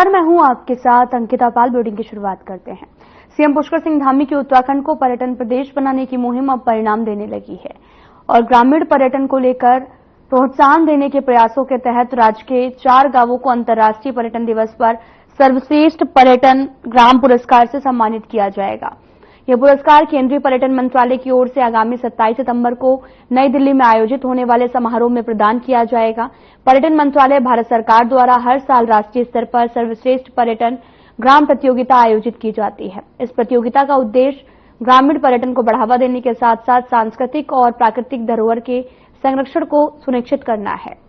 नमस्कार, मैं हूं आपके साथ अंकिता पाल। बुलेटिन की शुरुआत करते हैं। सीएम पुष्कर सिंह धामी की उत्तराखंड को पर्यटन प्रदेश बनाने की मुहिम अब परिणाम देने लगी है और ग्रामीण पर्यटन को लेकर प्रोत्साहन देने के प्रयासों के तहत राज्य के 4 गांवों को अंतर्राष्ट्रीय पर्यटन दिवस पर सर्वश्रेष्ठ पर्यटन ग्राम पुरस्कार से सम्मानित किया जाएगा। यह पुरस्कार केंद्रीय पर्यटन मंत्रालय की ओर से आगामी 27 सितंबर को नई दिल्ली में आयोजित होने वाले समारोह में प्रदान किया जाएगा। पर्यटन मंत्रालय भारत सरकार द्वारा हर साल राष्ट्रीय स्तर पर सर्वश्रेष्ठ पर्यटन ग्राम प्रतियोगिता आयोजित की जाती है। इस प्रतियोगिता का उद्देश्य ग्रामीण पर्यटन को बढ़ावा देने के साथ साथ सांस्कृतिक और प्राकृतिक धरोहर के संरक्षण को सुनिश्चित करना है।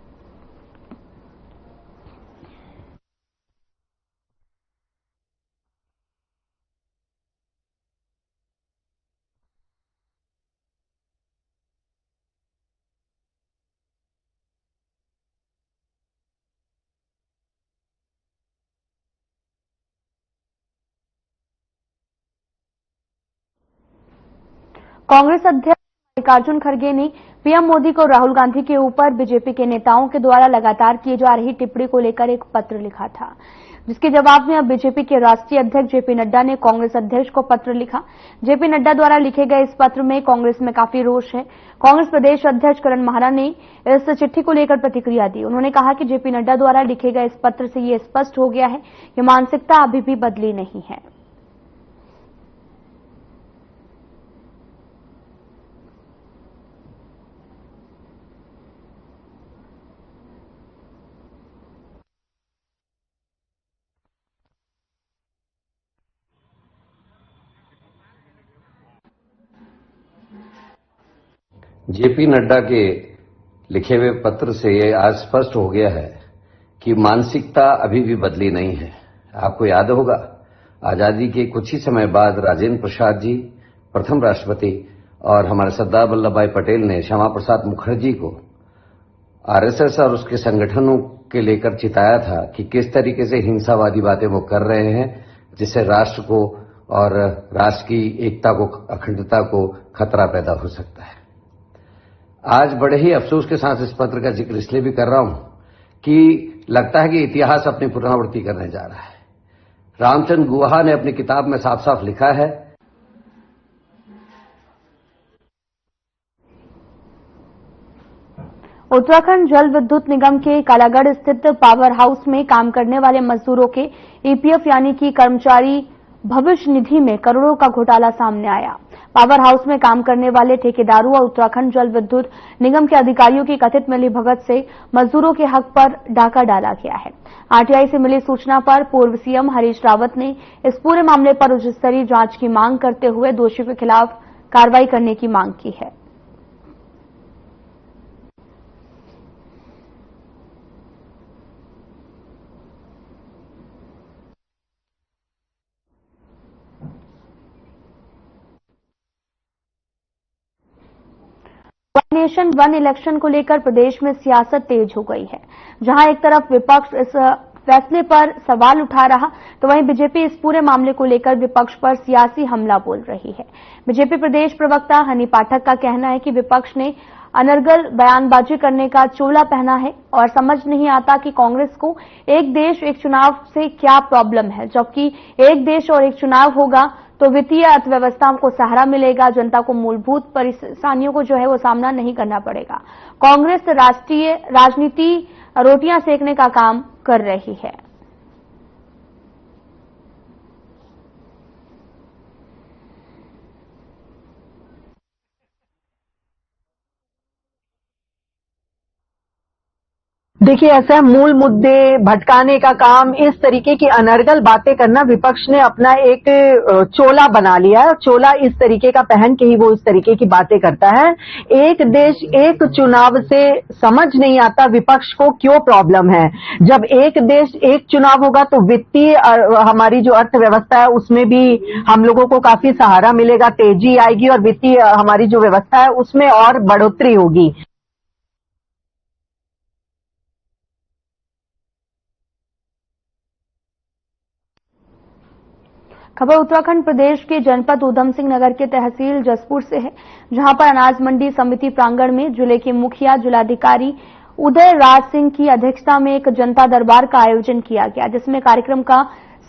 कांग्रेस अध्यक्ष मल्लिकार्जुन खड़गे ने पीएम मोदी को राहुल गांधी के ऊपर बीजेपी के नेताओं के द्वारा लगातार की जा रही टिप्पणी को लेकर एक पत्र लिखा था, जिसके जवाब में अब बीजेपी के राष्ट्रीय अध्यक्ष जेपी नड्डा ने कांग्रेस अध्यक्ष को पत्र लिखा। जेपी नड्डा द्वारा लिखे गए इस पत्र में कांग्रेस में काफी रोष है। कांग्रेस प्रदेश अध्यक्ष करण महाना ने इस चिट्ठी को लेकर प्रतिक्रिया दी। उन्होंने कहा कि जेपी नड्डा द्वारा लिखे गए इस पत्र से ये स्पष्ट हो गया है कि मानसिकता अभी भी बदली नहीं है। जेपी नड्डा के लिखे हुए पत्र से ये आज स्पष्ट हो गया है कि मानसिकता अभी भी बदली नहीं है। आपको याद होगा, आजादी के कुछ ही समय बाद राजेंद्र प्रसाद जी प्रथम राष्ट्रपति और हमारे सरदार वल्लभ भाई पटेल ने श्यामा प्रसाद मुखर्जी को आरएसएस और उसके संगठनों के लेकर चिताया था कि किस तरीके से हिंसावादी बातें वो कर रहे हैं, जिससे राष्ट्र को और राष्ट्र की एकता को, अखंडता को खतरा पैदा हो सकता है। आज बड़े ही अफसोस के साथ इस पत्र का जिक्र इसलिए भी कर रहा हूं कि लगता है कि इतिहास अपनी पुनरावृत्ति करने जा रहा है। रामचंद्र गुहा ने अपनी किताब में साफ साफ लिखा है, उत्तराखंड जल विद्युत निगम के कालागढ़ स्थित पावर हाउस में काम करने वाले मजदूरों के ईपीएफ यानी कि कर्मचारी भविष्य निधि में करोड़ों का घोटाला सामने आया। पावर हाउस में काम करने वाले ठेकेदारों और उत्तराखंड जल विद्युत निगम के अधिकारियों की कथित मिलीभगत से मजदूरों के हक पर डाका डाला गया है। आरटीआई से मिली सूचना पर पूर्व सीएम हरीश रावत ने इस पूरे मामले पर उच्च स्तरीय जांच की मांग करते हुए दोषियों के खिलाफ कार्रवाई करने की मांग की है। वन नेशन वन इलेक्शन को लेकर प्रदेश में सियासत तेज हो गई है। जहां एक तरफ विपक्ष इस फैसले पर सवाल उठा रहा, तो वहीं बीजेपी इस पूरे मामले को लेकर विपक्ष पर सियासी हमला बोल रही है। बीजेपी प्रदेश प्रवक्ता हनी पाठक का कहना है कि विपक्ष ने अनर्गल बयानबाजी करने का चोला पहना है और समझ नहीं आता कि कांग्रेस को एक देश एक चुनाव से क्या प्रॉब्लम है। जबकि एक देश और एक चुनाव होगा तो वित्तीय अर्थव्यवस्था को सहारा मिलेगा, जनता को मूलभूत परेशानियों को जो है वो सामना नहीं करना पड़ेगा। कांग्रेस राष्ट्रीय राजनीति रोटियां सेकने का काम कर रही है। देखिए, ऐसा मूल मुद्दे भटकाने का काम, इस तरीके की अनर्गल बातें करना विपक्ष ने अपना एक चोला बना लिया है। चोला इस तरीके का पहन के ही वो इस तरीके की बातें करता है। एक देश एक चुनाव से समझ नहीं आता विपक्ष को क्यों प्रॉब्लम है। जब एक देश एक चुनाव होगा तो वित्तीय हमारी जो अर्थव्यवस्था है उसमें भी हम लोगों को काफी सहारा मिलेगा, तेजी आएगी और वित्तीय हमारी जो व्यवस्था है उसमें और बढ़ोतरी होगी। खबर उत्तराखंड प्रदेश के जनपद ऊधम सिंह नगर के तहसील जसपुर से है, जहां पर अनाज मंडी समिति प्रांगण में जिले के मुखिया, जिलाधिकारी उदय राज सिंह की अध्यक्षता में एक जनता दरबार का आयोजन किया गया, जिसमें कार्यक्रम का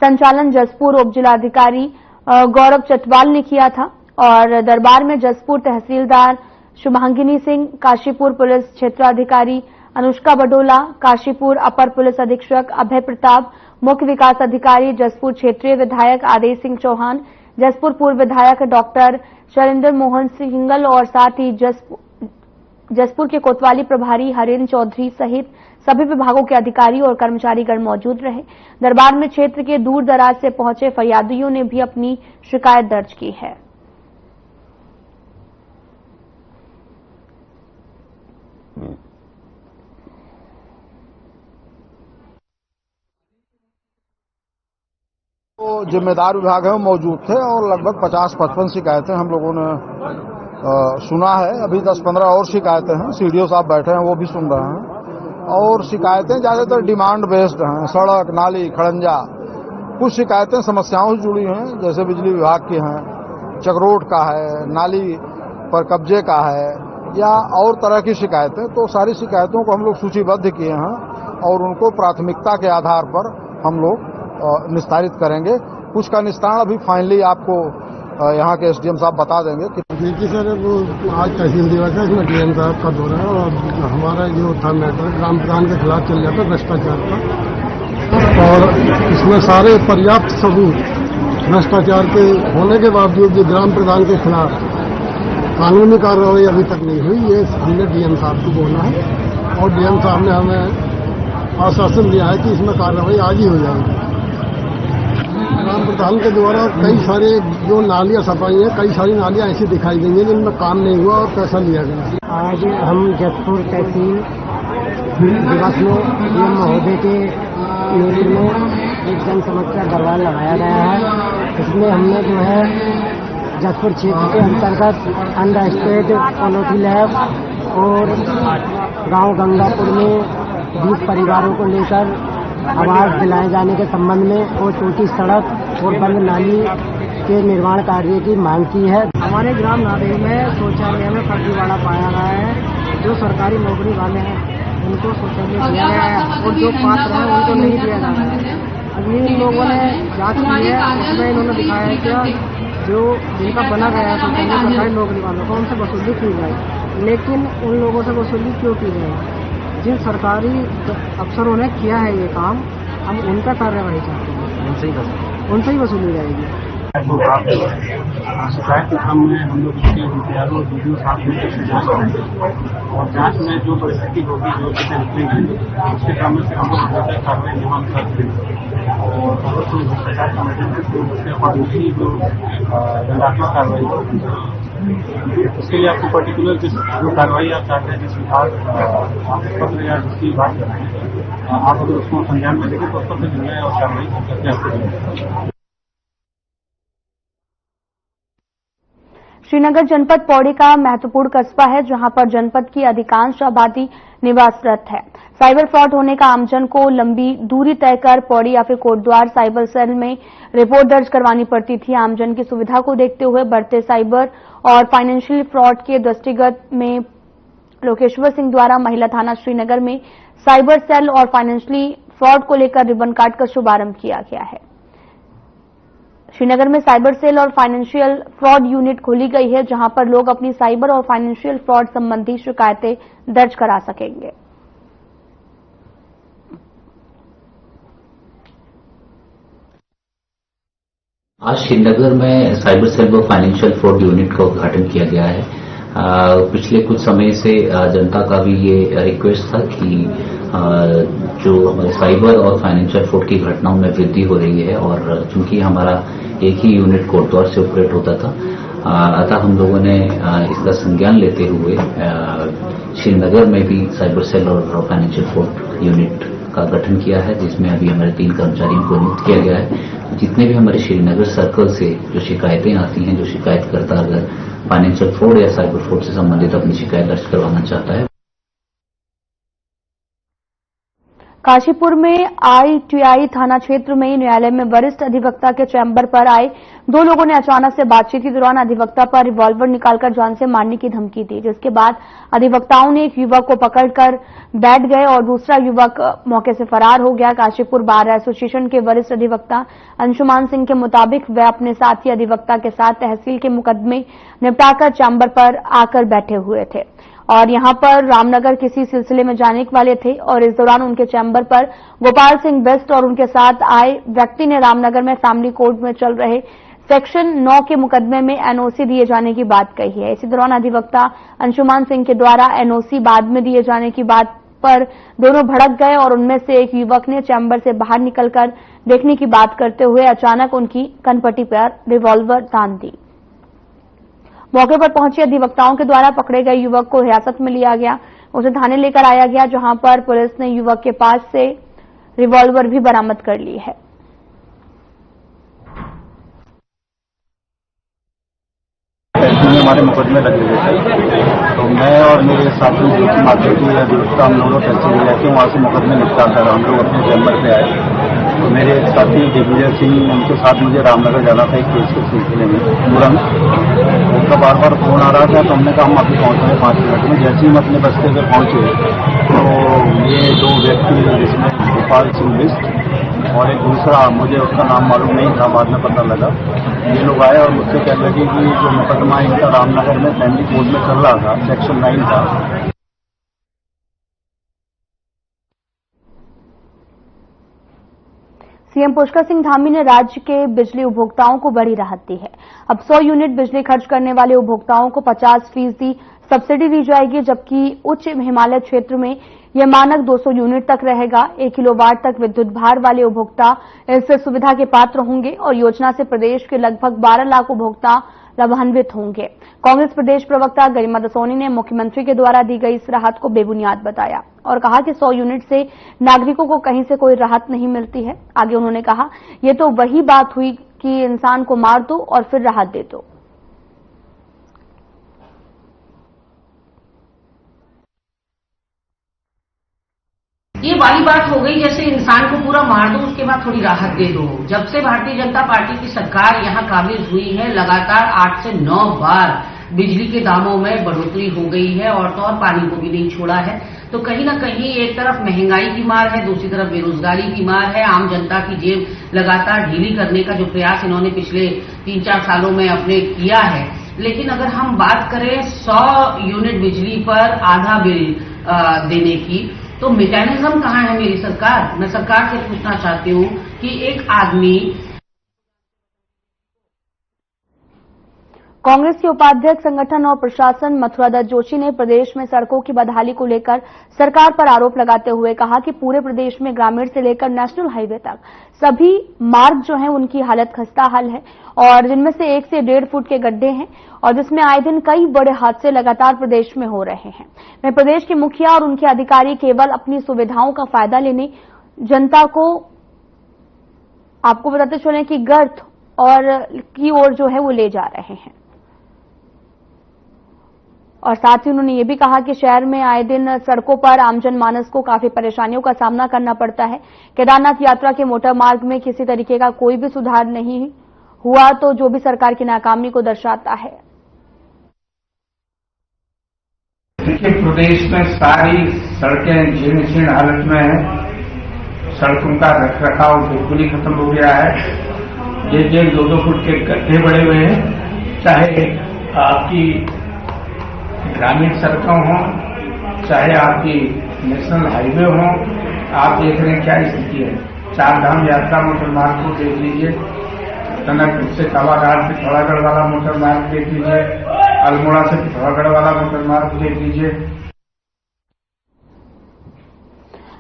संचालन जसपुर उप जिलाधिकारी गौरव चटवाल ने किया था। और दरबार में जसपुर तहसीलदार शुभांगिनी सिंह, काशीपुर पुलिस क्षेत्राधिकारी अनुष्का बडोला, काशीपुर अपर पुलिस अधीक्षक अभय प्रताप, मुख्य विकास अधिकारी जसपुर क्षेत्रीय विधायक आदेश सिंह चौहान, जसपुर पूर्व विधायक डॉक्टर शैलेंद्र मोहन सिंगल और साथ ही जसपुर के कोतवाली प्रभारी हरेंद्र चौधरी सहित सभी विभागों के अधिकारी और कर्मचारीगण मौजूद रहे। दरबार में क्षेत्र के दूर दराज से पहुंचे फरियादियों ने भी अपनी शिकायत दर्ज की है। तो जिम्मेदार विभाग है वो मौजूद थे और लगभग 50-55 शिकायतें हम लोगों ने सुना है। अभी 10-15 और शिकायतें हैं, सीडीओ साहब बैठे हैं वो भी सुन रहे हैं। और शिकायतें ज्यादातर डिमांड बेस्ड हैं, सड़क, नाली, खड़ंजा। कुछ शिकायतें समस्याओं से जुड़ी हैं, जैसे बिजली विभाग की हैं, चकरोट का है, नाली पर कब्जे का है या और तरह की शिकायतें। तो सारी शिकायतों को हम लोग सूचीबद्ध किए हैं और उनको प्राथमिकता के आधार पर हम लोग निस्तारित करेंगे। कुछ का निस्तारण अभी फाइनली आपको यहाँ के एसडीएम साहब बता देंगे। देखिए सर, वो आज तहसील दिवस है, इसमें डीएम साहब का दौरा है और हमारा जो था मैटर ग्राम प्रधान के खिलाफ चल जाता भ्रष्टाचार का, और इसमें सारे पर्याप्त सबूत भ्रष्टाचार के होने के बावजूद भी ग्राम प्रधान के खिलाफ कानूनी कार्रवाई अभी तक नहीं हुई। ये हमने डीएम साहब को बोला है और डीएम साहब ने हमें आश्वासन दिया है कि इसमें कार्रवाई आज ही हो जाएगी। ग्राम प्रधान के द्वारा कई सारे जो नालियां सफाई है, कई सारी नालियां ऐसी दिखाई गई हैं जिनमें काम नहीं हुआ और पैसा लिया गया। आज हम जसपुर तहसील दिवस में डीएम महोदय के नेतृत्व में एक जन समस्या दरबार लगाया गया है। इसमें हमने जो है जसपुर क्षेत्र के अंतर्गत अंडर स्टेट पॉलिटी लैब और गांव गंगापुर में 20 परिवारों को लेकर आवास दिलाए जाने के संबंध में और टूटी सड़क और बंद नाली के निर्माण कार्य की मांग की है। हमारे ग्राम नादेड़ में शौचालय में फर्जीवाड़ा पाया गया है। जो सरकारी नौकरी वाले हैं उनको शौचालय दिया गया है और जो पात्र हैं उनको नहीं दिया जा रहा है। अभी इन लोगों ने जांच की है, उसमें इन्होंने दिखाया है क्या जो जिनका बना गया है शौचालय सरकारी नौकरी वालों को उनसे वसूली की जाए, लेकिन उन लोगों से वसूली क्यों की जाए? जिन सरकारी अफसरों ने किया है ये काम, हम उनका कार्रवाई चाहते हैं, उनसे ही वसूली जाएगी। शिकायत के क्रम में हम लोग बीडीओ वीडियो साथ में जांच करेंगे और जांच में जो परिस्थिति होगी, जो चीजें निकलेंगी, उसके क्रम में से हम लोग बेहतर कार्रवाई यहाँ करेंगे और भ्रष्टाचार का मैटर है तो उसके अकॉर्डिंगली जो दंडात्मक कार्रवाई होगी उसके लिए आपको पर्टिकुलर जो कार्रवाई आप चाहते हैं, जिस विभाग पत्र या जिसकी बात कर रहे हैं, आप अगर उसको संज्ञान में देंगे तो उस पर निर्णय और कार्रवाई करके आपको देंगे। श्रीनगर जनपद पौड़ी का महत्वपूर्ण कस्बा है, जहां पर जनपद की अधिकांश आबादी निवासरत है। साइबर फ्रॉड होने का आमजन को लंबी दूरी तय कर पौड़ी या फिर कोटद्वार साइबर सेल में रिपोर्ट दर्ज करवानी पड़ती थी। आमजन की सुविधा को देखते हुए बढ़ते साइबर और फाइनेंशियल फ्रॉड के दृष्टिगत में लोकेश्वर सिंह द्वारा महिला थाना श्रीनगर में साइबर सेल और फाइनेंशियली फ्रॉड को लेकर रिबन काट कर शुभारंभ किया गया है। श्रीनगर में साइबर सेल और फाइनेंशियल फ्रॉड यूनिट खोली गई है, जहां पर लोग अपनी साइबर और फाइनेंशियल फ्रॉड संबंधी शिकायतें दर्ज करा सकेंगे। आज श्रीनगर में साइबर सेल व फाइनेंशियल फ्रॉड यूनिट का उद्घाटन किया गया है। पिछले कुछ समय से जनता का भी ये रिक्वेस्ट था कि जो हमारे साइबर और फाइनेंशियल फ्रॉड की घटनाओं में वृद्धि हो रही है और चूंकि हमारा एक ही यूनिट कोटद्वार से ऑपरेट होता था, अतः हम लोगों ने इसका संज्ञान लेते हुए श्रीनगर में भी साइबर सेल और फाइनेंशियल फ्रॉड यूनिट का गठन किया है, जिसमें अभी हमारे 3 कर्मचारियों को नियुक्त किया गया है। जितने भी हमारे श्रीनगर सर्कल से जो शिकायतें आती हैं, जो शिकायतकर्ता अगर फाइनेंशियल फ्रॉड या साइबर फ्रॉड से संबंधित अपनी शिकायत दर्ज करवाना चाहता है, काशीपुर में आईटीआई थाना क्षेत्र में न्यायालय में वरिष्ठ अधिवक्ता के चैम्बर पर आए दो लोगों ने अचानक से बातचीत के दौरान अधिवक्ता पर रिवॉल्वर निकालकर जान से मारने की धमकी दी, जिसके बाद अधिवक्ताओं ने एक युवक को पकड़कर बैठ गए और दूसरा युवक मौके से फरार हो गया। काशीपुर बार एसोसिएशन के वरिष्ठ अधिवक्ता अंशुमान सिंह के मुताबिक वे अपने साथी अधिवक्ता के साथ तहसील के मुकदमे निपटाकर चैम्बर पर आकर बैठे हुए थे और यहां पर रामनगर किसी सिलसिले में जाने वाले थे और इस दौरान उनके चैम्बर पर गोपाल सिंह बेस्ट और उनके साथ आए व्यक्ति ने रामनगर में फैमिली कोर्ट में चल रहे सेक्शन 9 के मुकदमे में एनओसी दिए जाने की बात कही है। इसी दौरान अधिवक्ता अंशुमान सिंह के द्वारा एनओसी बाद में दिए जाने की बात पर दोनों भड़क गए और उनमें से एक युवक ने चैम्बर से बाहर निकलकर देखने की बात करते हुए अचानक उनकी कनपटी पर रिवॉल्वर तान दी। मौके पर पहुंचे अधिवक्ताओं के द्वारा पकड़े गए युवक को हिरासत में लिया गया, उसे थाने लेकर आया गया, जहां पर पुलिस ने युवक के पास से रिवॉल्वर भी बरामद कर ली है। हमारे मुकदमे लगे हुए थे तो मैं और मेरे साथी जो कि मार्केट की अधिवक्ता हम लोगों तहसील लेके वहाँ से मुकदमे निपटाता रहा। हम लोग अपने चैम्बर पे आए तो मेरे साथी दिग्विजय सिंह, उनके साथ मुझे रामनगर जाना था एक केस के सिलसिले में तुरंत। उनका बार बार फोन आ रहा था तो हमने कहा हम अभी पहुंच रहे 5 मिनट में। जैसे ही हम अपने बस्ते पे पहुंचे तो ये दो व्यक्ति, जिसमें गोपाल सिंह बिस्ट और एक दूसरा, मुझे उसका नाम मालूम नहीं था, बाद में पता लगा, ये लोग आए और मुझसे कहने लगे कि जो मुकदमा इनका रामनगर में फैमिली कोर्ट में चल रहा था, सेक्शन 9 था। सीएम पुष्कर सिंह धामी ने राज्य के बिजली उपभोक्ताओं को बड़ी राहत दी है। अब 100 यूनिट बिजली खर्च करने वाले उपभोक्ताओं को 50% सब्सिडी दी जाएगी, जबकि उच्च हिमालय क्षेत्र में यह मानक 200 यूनिट तक रहेगा। 1 किलोवाट तक विद्युत भार वाले उपभोक्ता इस सुविधा के पात्र होंगे और योजना से प्रदेश के लगभग 12 लाख उपभोक्ता लाभान्वित होंगे। कांग्रेस प्रदेश प्रवक्ता गरिमा दसोनी ने मुख्यमंत्री के द्वारा दी गई इस राहत को बेबुनियाद बताया और कहा कि 100 यूनिट से नागरिकों को कहीं से कोई राहत नहीं मिलती है। आगे उन्होंने कहा, ये तो वही बात हुई कि इंसान को मार दो और फिर राहत दे दो। ये वाली बात हो गई जैसे इंसान को पूरा मार दो उसके बाद थोड़ी राहत दे दो। जब से भारतीय जनता पार्टी की सरकार यहाँ काबिज हुई है, लगातार 8 से 9 बार बिजली के दामों में बढ़ोतरी हो गई है और तो और पानी को भी नहीं छोड़ा है। तो कहीं ना कहीं एक तरफ महंगाई की मार है, दूसरी तरफ बेरोजगारी की मार है। आम जनता की जेब लगातार ढीली करने का जो प्रयास इन्होंने पिछले 3-4 सालों में अपने किया है। लेकिन अगर हम बात करें 100 यूनिट बिजली पर आधा बिल देने की, तो मैकेनिज्म कहाँ है मेरी सरकार? मैं सरकार से पूछना चाहती हूँ कि एक आदमी। कांग्रेस के उपाध्यक्ष संगठन और प्रशासन मथुरादत्त जोशी ने प्रदेश में सड़कों की बदहाली को लेकर सरकार पर आरोप लगाते हुए कहा कि पूरे प्रदेश में ग्रामीण से लेकर नेशनल हाईवे तक सभी मार्ग जो हैं उनकी हालत खस्ता हाल है और जिनमें से 1 से 1.5 फुट के गड्ढे हैं और जिसमें आए दिन कई बड़े हादसे लगातार प्रदेश में हो रहे हैं। मैं प्रदेश के मुखिया और उनके अधिकारी केवल अपनी सुविधाओं का फायदा लेने जनता को आपको बताते चले कि गर्त और की ओर जो है वो ले जा रहे हैं। और साथ ही उन्होंने ये भी कहा कि शहर में आए दिन सड़कों पर आमजन मानस को काफी परेशानियों का सामना करना पड़ता है। केदारनाथ यात्रा के मोटर मार्ग में किसी तरीके का कोई भी सुधार नहीं हुआ, तो जो भी सरकार की नाकामी को दर्शाता है। देखिए, प्रदेश में सारी सड़कें जीर्ण शीर्ण हालत में है। सड़कों का रखरखाव बिल्कुल ही खत्म हो गया है। 1-2 फुट के गड्ढे बड़े हुए हैं, चाहे आपकी ग्रामीण सड़कों हों, चाहे आपकी नेशनल हाईवे हों। आप देख रहे हैं क्या स्थिति है। 4 धाम यात्रा मोटर मार्ग को देख लीजिए, टनकपुर से कवाघाट से पिथौरागढ़ वाला मोटर मार्ग देख लीजिए, अल्मोड़ा से पिथौरागढ़ वाला मोटर मार्ग देख लीजिए।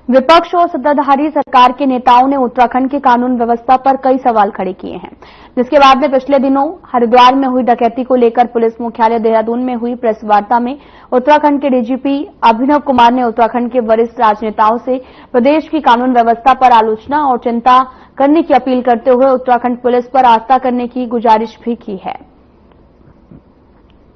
विपक्ष और सत्ताधारी सरकार के नेताओं ने उत्तराखंड की कानून व्यवस्था पर कई सवाल खड़े किए हैं, जिसके बाद में पिछले दिनों हरिद्वार में हुई डकैती को लेकर पुलिस मुख्यालय देहरादून में हुई प्रेस वार्ता में उत्तराखंड के डीजीपी अभिनव कुमार ने उत्तराखंड के वरिष्ठ राजनेताओं से प्रदेश की कानून व्यवस्था पर आलोचना और चिंता करने की अपील करते हुए उत्तराखंड पुलिस पर आस्था करने की गुजारिश भी की है,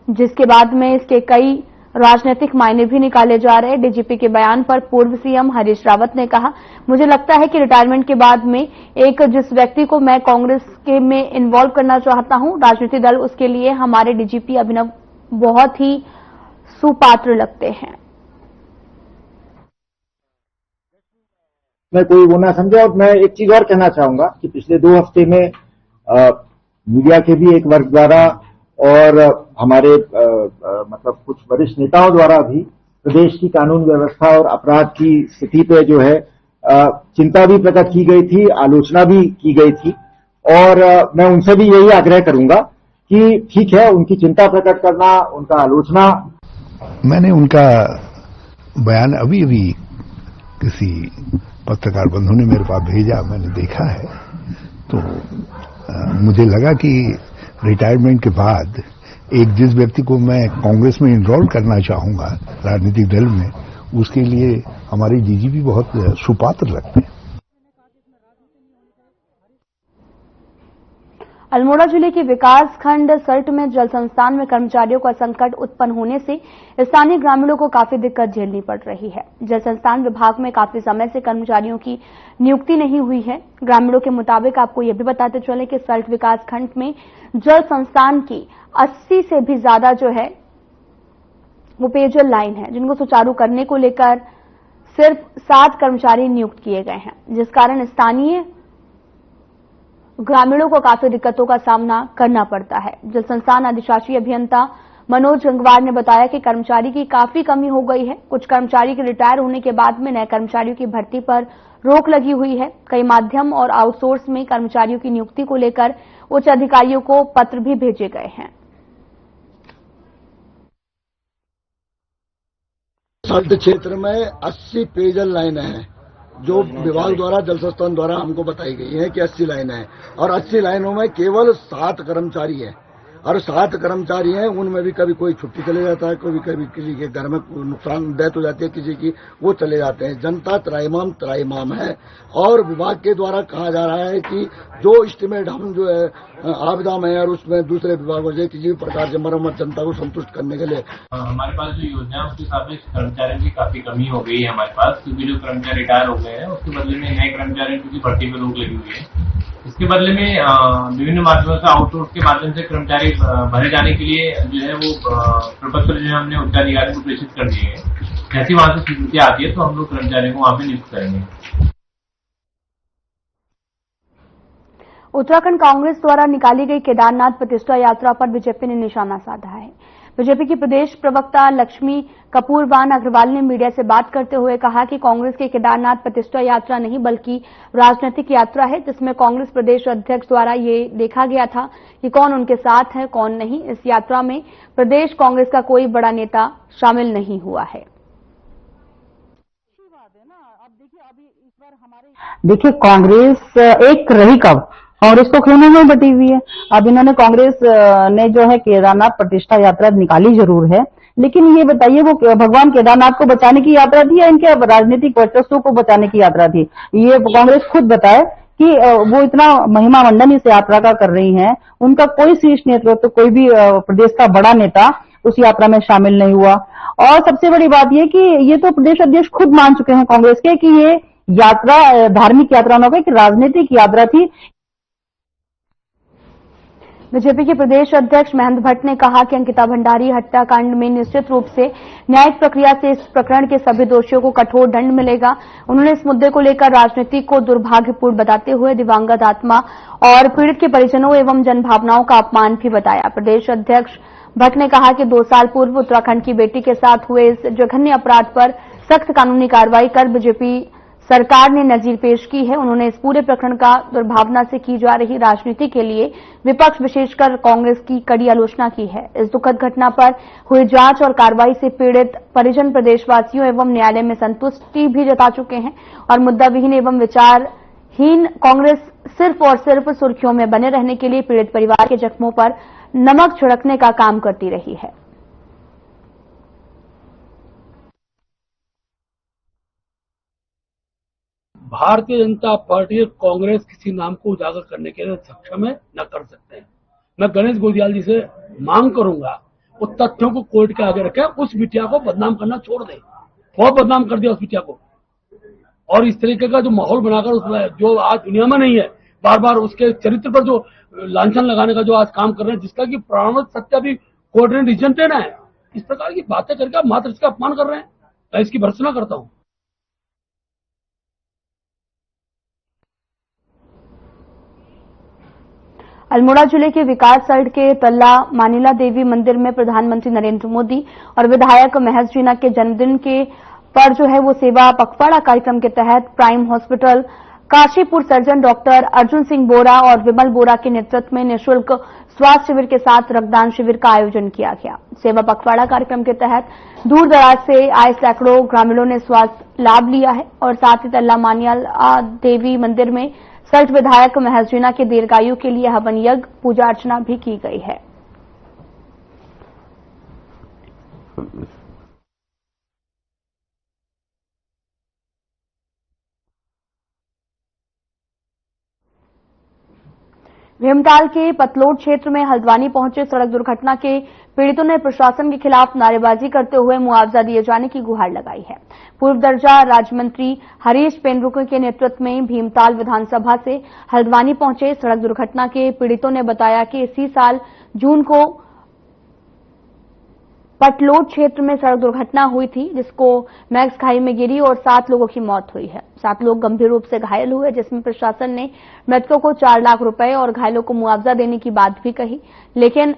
जिसके बाद में इसके कई राजनीतिक मायने भी निकाले जा रहे। डीजीपी के बयान पर पूर्व सीएम हरीश रावत ने कहा, मुझे लगता है कि रिटायरमेंट के बाद में जिस व्यक्ति को मैं कांग्रेस के में इन्वॉल्व करना चाहता हूं, राजनीतिक दल उसके लिए हमारे डीजीपी अभिनव बहुत ही सुपात्र लगते हैं। मैं कोई वो ना समझे। और मैं एक चीज और कहना चाहूंगा कि पिछले 2 हफ्ते में मीडिया के भी एक वर्ग द्वारा और हमारे मतलब कुछ वरिष्ठ नेताओं द्वारा भी प्रदेश की कानून व्यवस्था और अपराध की स्थिति पे जो है चिंता भी प्रकट की गई थी, आलोचना भी की गई थी। और मैं उनसे भी यही आग्रह करूंगा कि ठीक है, उनकी चिंता प्रकट करना, उनका आलोचना। मैंने उनका बयान अभी अभी किसी पत्रकार बंधु ने मेरे पास भेजा, मैंने देखा है, तो मुझे लगा कि रिटायरमेंट के बाद जिस व्यक्ति को मैं कांग्रेस में इनरोल करना चाहूंगा राजनीतिक दल में, उसके लिए हमारे डीजीपी बहुत सुपात्र लगते हैं। अल्मोड़ा जिले के विकास खंड सर्ट में जल संस्थान में कर्मचारियों का संकट उत्पन्न होने से स्थानीय ग्रामीणों को काफी दिक्कत झेलनी पड़ रही है। जल संस्थान विभाग में काफी समय से कर्मचारियों की नियुक्ति नहीं हुई है। ग्रामीणों के मुताबिक आपको यह भी बताते चले कि सर्ट विकास खंड में जल संस्थान की 80 से भी ज्यादा जो है वो पेयजल लाइन है, जिनको सुचारू करने को लेकर सिर्फ 7 कर्मचारी नियुक्त किए गए हैं, जिस कारण स्थानीय ग्रामीणों को काफी दिक्कतों का सामना करना पड़ता है। जल संस्थान अधिशासी अभियंता मनोज गंगवार ने बताया कि कर्मचारी की काफी कमी हो गई है। कुछ कर्मचारी के रिटायर होने के बाद में नए कर्मचारियों की भर्ती पर रोक लगी हुई है। कई माध्यम और आउटसोर्स में कर्मचारियों की नियुक्ति को लेकर उच्च अधिकारियों को पत्र भी भेजे गए हैं। सर्ट क्षेत्र में 80 पेयजल लाइनें हैं जो विभाग द्वारा जल संस्थान द्वारा हमको बताई गई है कि 80 लाइनें हैं, और 80 लाइनों में केवल 7 कर्मचारी हैं। और 7 कर्मचारी हैं, उनमें भी कभी कोई छुट्टी चले जाता है, कभी किसी के घर में नुकसान डेथ हो जाती है किसी की, वो चले जाते हैं। जनता त्राइमाम है। और विभाग के द्वारा कहा जा रहा है कि जो एस्टिमेट हम जो है आपदा में और उसमें दूसरे विभागों से किसी भी प्रकार से मरम्मत जनता को संतुष्ट करने के लिए हमारे पास जो योजना है उसके हिसाब से कर्मचारियों की काफी कमी हो गई है हमारे पास, क्योंकि जो कर्मचारी रिटायर हो गए हैं उसके बदले में नए कर्मचारियों की भर्ती पर रोक लगी हुई है। इसके बदले में विभिन्न माध्यमों से आउटसोर्स के माध्यम से कर्मचारी भरे जाने के लिए जो है वो प्रपत्र जो है हमने उच्चाधिकारियों को प्रेषित कर दिए हैं। ऐसी वहां से स्वीकृति आती है तो हम लोग कर्मचारियों को वहां पे नियुक्त करेंगे। उत्तराखंड कांग्रेस द्वारा निकाली गई केदारनाथ प्रतिष्ठा यात्रा पर बीजेपी ने निशाना साधा है। बीजेपी की प्रदेश प्रवक्ता लक्ष्मी कपूरवान अग्रवाल ने मीडिया से बात करते हुए कहा कि कांग्रेस की केदारनाथ प्रतिष्ठा यात्रा नहीं बल्कि राजनीतिक यात्रा है, जिसमें कांग्रेस प्रदेश अध्यक्ष द्वारा ये देखा गया था कि कौन उनके साथ है कौन नहीं। इस यात्रा में प्रदेश कांग्रेस का कोई बड़ा नेता शामिल नहीं हुआ है। देखिए, कांग्रेस एक रही कब, कांग्रेस तो खून में बटी हुई है। अब इन्होंने कांग्रेस ने जो है केदारनाथ प्रतिष्ठा यात्रा निकाली जरूर है, लेकिन ये बताइए वो भगवान केदारनाथ को बचाने की यात्रा थी या इनके राजनीतिक वर्चस्व को बचाने की यात्रा थी? ये कांग्रेस खुद बताए कि वो इतना महिमा मंडन इस यात्रा का कर रही हैं, उनका कोई शीर्ष नेतृत्व, कोई भी प्रदेश का बड़ा नेता उस यात्रा में शामिल नहीं हुआ। और सबसे बड़ी बात यह कि ये तो प्रदेश अध्यक्ष खुद मान चुके हैं कांग्रेस के कि ये यात्रा धार्मिक यात्रा न होकर राजनीतिक यात्रा थी। बीजेपी के प्रदेश अध्यक्ष महेंद्र भट्ट ने कहा कि अंकिता भंडारी हत्याकांड में निश्चित रूप से न्यायिक प्रक्रिया से इस प्रकरण के सभी दोषियों को कठोर दंड मिलेगा। उन्होंने इस मुद्दे को लेकर राजनीति को दुर्भाग्यपूर्ण बताते हुए दिवंगत आत्मा और पीड़ित के परिजनों एवं जनभावनाओं का अपमान भी बताया। प्रदेश अध्यक्ष भट्ट ने कहा कि 2 साल पूर्व उत्तराखंड की बेटी के साथ हुए इस जघन्य अपराध पर सख्त कानूनी कार्रवाई कर बीजेपी सरकार ने नजीर पेश की है। उन्होंने इस पूरे प्रकरण का दुर्भावना से की जा रही राजनीति के लिए विपक्ष विशेषकर कांग्रेस की कड़ी आलोचना की है। इस दुखद घटना पर हुई जांच और कार्रवाई से पीड़ित परिजन प्रदेशवासियों एवं न्यायालय में संतुष्टि भी जता चुके हैं और मुद्दा विहीन एवं विचारहीन कांग्रेस सिर्फ और सिर्फ सुर्खियों में बने रहने के लिए पीड़ित परिवार के जख्मों पर नमक छिड़कने का काम करती रही है। भारतीय जनता पार्टी और कांग्रेस किसी नाम को उजागर करने के लिए सक्षम है, न कर सकते हैं। मैं गणेश गोदियाल जी से मांग करूंगा वो तथ्यों को कोर्ट के आगे रखे, उस बिटिया को बदनाम करना छोड़ दे। बहुत बदनाम कर दिया उस बिटिया को, और इस तरीके का जो माहौल बनाकर उसमें जो आज दुनिया में नहीं है, बार बार उसके चरित्र पर जो लांछन लगाने का जो आज काम कर रहे हैं, जिसका कि प्रमाणित सत्य अभी कोर्ट ने डिसीजन देना है, इस प्रकार की बातें करके मात्र इसका अपमान कर रहे हैं। मैं इसकी भर्त्सना करता हूं। अल्मोड़ा जिले के विकास सड़ के तल्ला मानिला देवी मंदिर में प्रधानमंत्री नरेंद्र मोदी और विधायक महज जीना के जन्मदिन के पर जो है वो सेवा पखवाड़ा कार्यक्रम के तहत prime hospital Kashipur surgeon doctor Arjun Singh Bora और विमल बोरा के नेतृत्व में निःशुल्क स्वास्थ्य शिविर के साथ रक्तदान शिविर का आयोजन किया गया। सेवा पखवाड़ा कार्यक्रम के तहत दूर दराज से आए सैकड़ों ग्रामीणों ने स्वास्थ्य लाभ लिया है और साथ ही तल्ला मानिला देवी मंदिर में सल्ट विधायक महज जीना के दीर्घायु के लिए हवन यज्ञ पूजा अर्चना भी की गई है। भीमताल के पतलोड क्षेत्र में हल्द्वानी पहुंचे सड़क दुर्घटना के पीड़ितों ने प्रशासन के खिलाफ नारेबाजी करते हुए मुआवजा दिए जाने की गुहार लगाई है। पूर्व दर्जा राज्य मंत्री हरीश पेनरुके के नेतृत्व में भीमताल विधानसभा से हल्द्वानी पहुंचे सड़क दुर्घटना के पीड़ितों ने बताया कि इसी साल जून को पतलोड क्षेत्र में सड़क दुर्घटना हुई थी, जिसको मैक्स खाई में गिरी और 7 लोगों की मौत हुई है। 7 लोग गंभीर रूप से घायल हुए, जिसमें प्रशासन ने मृतकों को 4 लाख रुपए और घायलों को मुआवजा देने की बात भी कही, लेकिन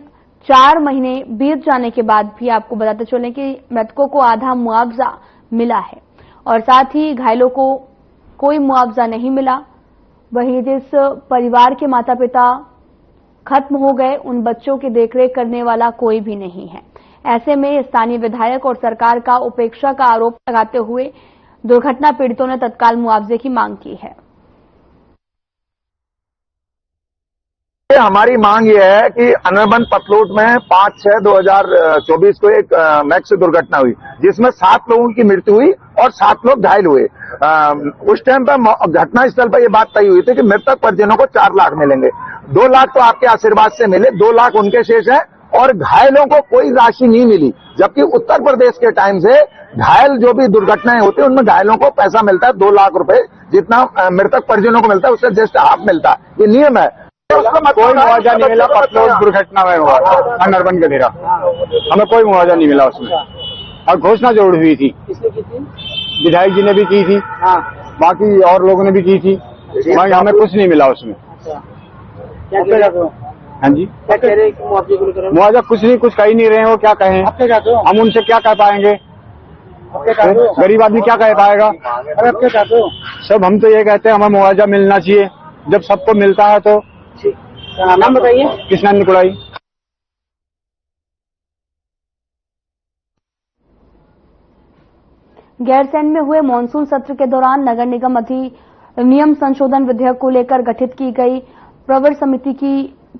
4 महीने बीत जाने के बाद भी आपको बताते चले कि मृतकों को आधा मुआवजा मिला है और साथ ही घायलों को कोई मुआवजा नहीं मिला। वहीं जिस परिवार के माता पिता खत्म हो गए, उन बच्चों की देखरेख करने वाला कोई भी नहीं है। ऐसे में स्थानीय विधायक और सरकार का उपेक्षा का आरोप लगाते हुए दुर्घटना पीड़ितों ने तत्काल मुआवजे की मांग की है। हमारी मांग यह है कि अनरबन पतलोड में 5/6/2024 को एक मैक्स दुर्घटना हुई, जिसमें 7 लोगों की मृत्यु हुई और 7 लोग घायल हुए। उस टाइम पर घटना स्थल पर यह बात तय हुई थी कि मृतक परिजनों को 4 लाख मिलेंगे। 2 लाख तो आपके आशीर्वाद से मिले, 2 लाख उनके शेष है और घायलों को कोई राशि नहीं मिली, जबकि उत्तर प्रदेश के टाइम से घायल जो भी दुर्घटनाएं होती है उनमें घायलों को पैसा मिलता है 2 लाख रुपए, जितना मृतक परिजनों को मिलता है उससे जस्ट हाफ मिलता है। ये नियम है। कोई मुआवजा नहीं मिला। पतलोड दुर्घटना में हुआ अनरबन के घेरा, हमें कोई मुआवजा नहीं मिला उसमें, और घोषणा जरूर हुई थी, विधायक जी ने भी की थी, बाकी और लोगों ने भी की थी, हमें कुछ नहीं मिला उसमें। हाँ जी, क्या कह रहे हैं? मुआवजा कुछ नहीं, कुछ कह ही नहीं रहे हैं। वो क्या कहें, हम उनसे क्या कह पाएंगे? गरीब आदमी क्या कह पाएगा? सब हम तो ये कहते हैं हमें मुआवजा मिलना चाहिए, जब सबको मिलता है तो। नाम बताइए। कृष्णा निकुड़ाई। गैरसैंण में हुए मानसून सत्र के दौरान नगर निगम अधिनियम संशोधन विधेयक को लेकर गठित की गई प्रवर समिति की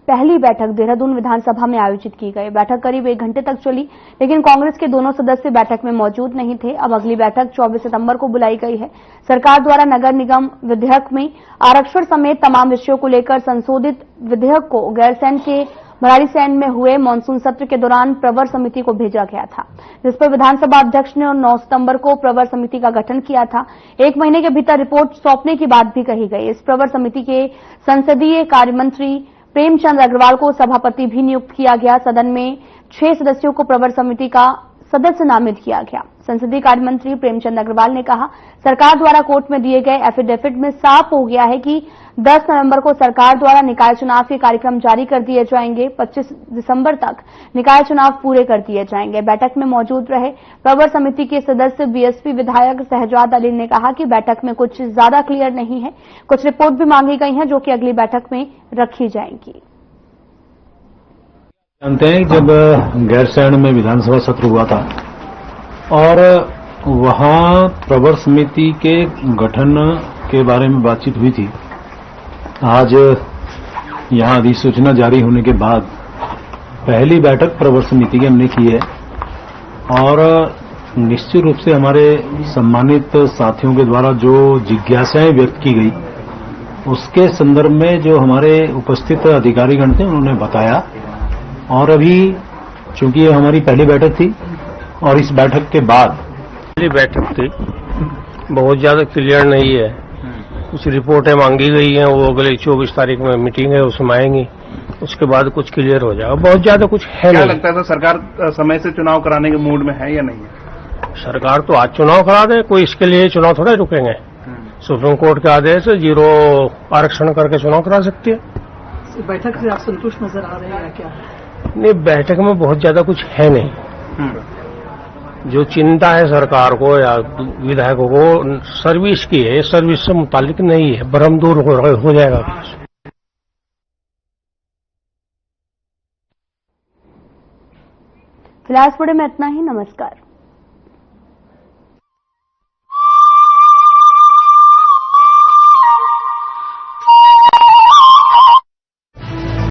पहली बैठक देहरादून विधानसभा में आयोजित की गई। बैठक करीब 1 घंटे तक चली, लेकिन कांग्रेस के दोनों सदस्य बैठक में मौजूद नहीं थे। अब अगली बैठक 24 सितंबर को बुलाई गई है। सरकार द्वारा नगर निगम विधेयक में आरक्षण समेत तमाम विषयों को लेकर संशोधित विधेयक को गैरसैंण के भराड़ीसैंण में हुए मानसून सत्र के दौरान प्रवर समिति को भेजा गया था, जिस पर विधानसभा अध्यक्ष ने 9 सितंबर को प्रवर समिति का गठन किया था। 1 महीने के भीतर रिपोर्ट सौंपने की बात भी कही गई। इस प्रवर समिति के संसदीय कार्य मंत्री प्रेमचंद अग्रवाल को सभापति भी नियुक्त किया गया। सदन में 6 सदस्यों को प्रवर समिति का सदस्य नामित किया गया। संसदीय कार्य मंत्री प्रेमचंद अग्रवाल ने कहा, सरकार द्वारा कोर्ट में दिए गए एफिडेविट में साफ हो गया है कि 10 नवंबर को सरकार द्वारा निकाय चुनाव के कार्यक्रम जारी कर दिए जाएंगे। 25 दिसंबर तक निकाय चुनाव पूरे कर दिए जाएंगे। बैठक में मौजूद रहे प्रवर समिति के सदस्य बीएसपी विधायक शहजाद अली ने कहा कि बैठक में कुछ ज्यादा क्लियर नहीं है, कुछ रिपोर्ट भी मांगी गई है जो कि अगली बैठक में रखी जाएंगी। जानते हैं जब गैरसैंण में विधानसभा सत्र हुआ था और वहां प्रवर समिति के गठन के बारे में बातचीत हुई थी। आज यहां अधिसूचना जारी होने के बाद पहली बैठक प्रवर समिति की हमने की है और निश्चित रूप से हमारे सम्मानित साथियों के द्वारा जो जिज्ञासाएं व्यक्त की गई उसके संदर्भ में जो हमारे उपस्थित अधिकारीगण थे उन्होंने बताया और अभी क्योंकि ये हमारी पहली बैठक थी और इस बैठक के बाद पहली बैठक थी, बहुत ज्यादा क्लियर नहीं है। कुछ रिपोर्टें मांगी गई हैं, वो अगले 24 तारीख में मीटिंग है, उसमें आएंगी, उसके बाद कुछ क्लियर हो जाएगा। बहुत ज्यादा कुछ है क्या नहीं। लगता है सरकार समय से चुनाव कराने के मूड में है या नहीं है? सरकार तो आज चुनाव करा दे, कोई इसके लिए चुनाव थोड़ा रुकेंगे। सुप्रीम कोर्ट के आदेश से 0 आरक्षण करके चुनाव करा सकती है। बैठक से आप संतुष्ट नजर आ रहे हैं या क्या? नहीं, बैठक में बहुत ज्यादा कुछ है नहीं। जो चिंता है सरकार को या विधायकों को सर्विस की है, सर्विस से मुतालिक नहीं है, भ्रम दूर हो जाएगा। फिलहाल इस वीडियो में इतना ही। नमस्कार।